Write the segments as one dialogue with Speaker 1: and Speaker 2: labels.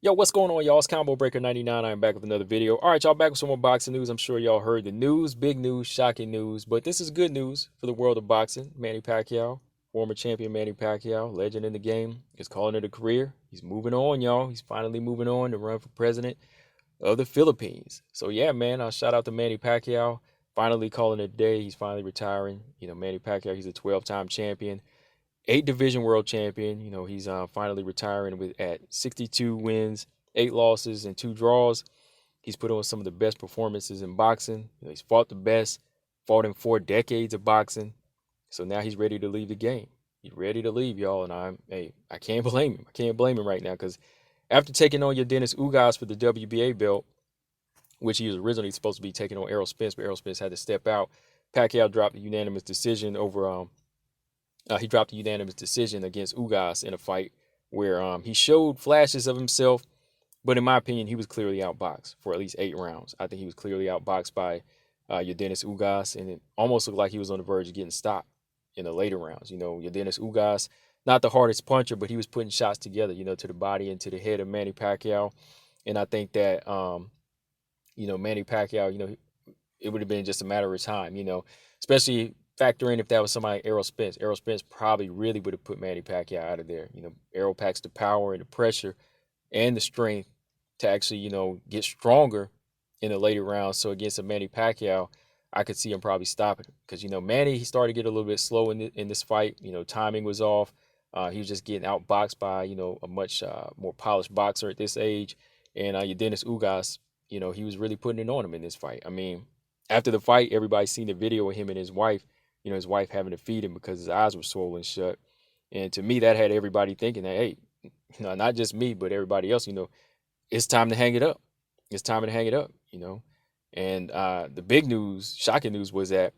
Speaker 1: Yo, what's going on, y'all? It's Combo Breaker 99. I'm back with another video. All right, y'all, back with some more boxing news. I'm sure y'all heard the news, big news, shocking news, but this is good news for the world of boxing. Manny Pacquiao, former champion Manny Pacquiao, legend in the game, is calling it a career. He's moving on, y'all. He's finally moving on to run for president of the Philippines. So, yeah, man, shout out to Manny Pacquiao. Finally calling it a day. He's finally retiring. Manny Pacquiao, he's a 12-time champion, eight division world champion. He's finally retiring with at 62 wins, eight losses, and two draws. He's put on some of the best performances in boxing. He's fought the best, fought in 4 decades of boxing. So now he's ready to leave the game. He's ready to leave, y'all. And I can't blame him. I can't blame him right now because after taking on your Dennis Ugas for the WBA belt, which he was originally supposed to be taking on Errol Spence, but Errol Spence had to step out. Pacquiao dropped a unanimous decision over he dropped a unanimous decision against Ugas in a fight where he showed flashes of himself, but in my opinion, he was clearly outboxed for at least 8 rounds. I think he was clearly outboxed by Dennis Ugas, and it almost looked like he was on the verge of getting stopped in the later rounds. Dennis Ugas, not the hardest puncher, but he was putting shots together, to the body and to the head of Manny Pacquiao. And I think that, Manny Pacquiao, it would have been just a matter of time, especially factor in if that was somebody Errol Spence. Errol Spence probably really would have put Manny Pacquiao out of there. Errol packs the power and the pressure and the strength to actually, get stronger in the later rounds. So against a Manny Pacquiao, I could see him probably stopping him because Manny, he started to get a little bit slow in this fight. Timing was off. He was just getting outboxed by a much more polished boxer at this age, and Dennis Ugas, he was really putting it on him in this fight. I mean, after the fight, everybody seen the video of him and his wife. His wife having to feed him because his eyes were swollen shut. And to me, that had everybody thinking that, hey, not just me, but everybody else, it's time to hang it up. It's time to hang it up. And the big news, shocking news, was that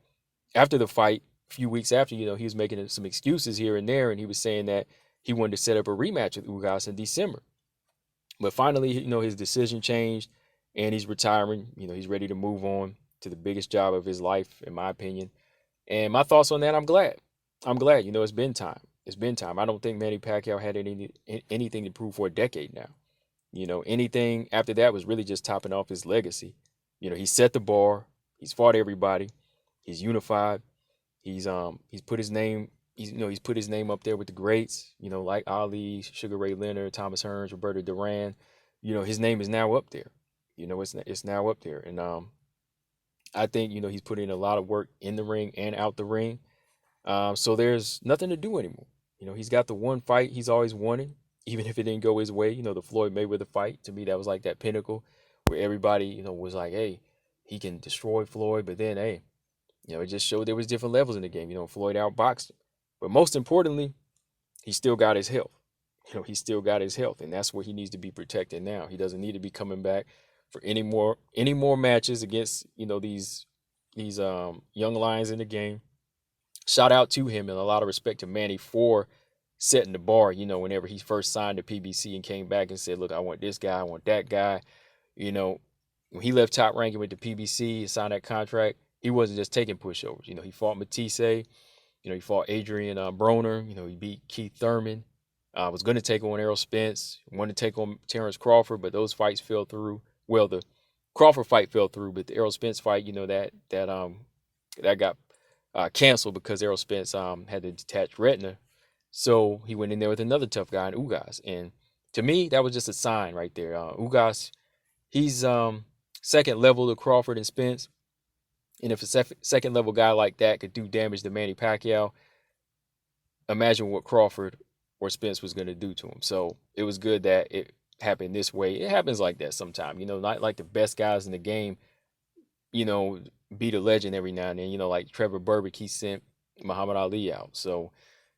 Speaker 1: after the fight, a few weeks after, he was making some excuses here and there, and he was saying that he wanted to set up a rematch with Ugas in December. But finally, his decision changed, and he's retiring. He's ready to move on to the biggest job of his life, in my opinion. And my thoughts on that, I'm glad. I'm glad. It's been time. It's been time. I don't think Manny Pacquiao had anything to prove for a decade now. Anything after that was really just topping off his legacy. He set the bar. He's fought everybody. He's unified. He's put his name. He's put his name up there with the greats. Like Ali, Sugar Ray Leonard, Thomas Hearns, Roberto Duran. His name is now up there. It's now up there, and I think he's put in a lot of work in the ring and out the ring. So there's nothing to do anymore. He's got the one fight he's always wanted, even if it didn't go his way. The Floyd Mayweather fight, to me, that was like that pinnacle where everybody, was like, hey, he can destroy Floyd. But then, hey, it just showed there was different levels in the game. Floyd outboxed him. But most importantly, he still got his health. He still got his health, and that's where he needs to be protected now. He doesn't need to be coming back for any more matches against these young lions in the game. Shout out to him and a lot of respect to Manny for setting the bar. Whenever he first signed to PBC and came back and said, "Look, I want this guy, I want that guy." When he left Top Ranking with the PBC and signed that contract, he wasn't just taking pushovers. He fought Matisse. He fought Adrian Broner. He beat Keith Thurman. Was going to take on Errol Spence. Wanted to take on Terrence Crawford, but those fights fell through. Well, the Crawford fight fell through, but the Errol Spence fight, that got canceled because Errol Spence had the detached retina. So he went in there with another tough guy in Ugas. And to me, that was just a sign right there. Ugas, he's second level to Crawford and Spence. And if a second level guy like that could do damage to Manny Pacquiao, imagine what Crawford or Spence was going to do to him. So it was good that it happened this way. It happens like that sometimes. Not like the best guys in the game, you know, beat a legend every now and then. Like Trevor Burbick, he sent Muhammad Ali out. So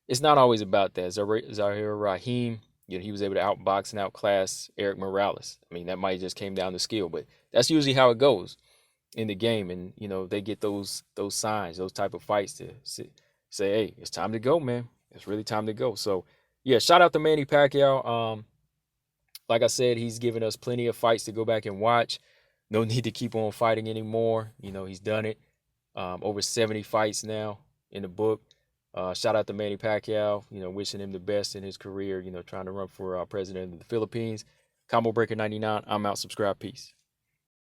Speaker 1: it's not always about that. Zahir Rahim, he was able to outbox and outclass Eric Morales. I mean, that might just came down to skill, but that's usually how it goes in the game. And they get those signs, those type of fights to say, hey, it's time to go, man. It's really time to go. So yeah, shout out to Manny Pacquiao. Like I said, he's given us plenty of fights to go back and watch. No need to keep on fighting anymore. He's done it. Over 70 fights now in the book. Shout out to Manny Pacquiao, wishing him the best in his career, trying to run for president of the Philippines. Combo Breaker 99. I'm out. Subscribe. Peace.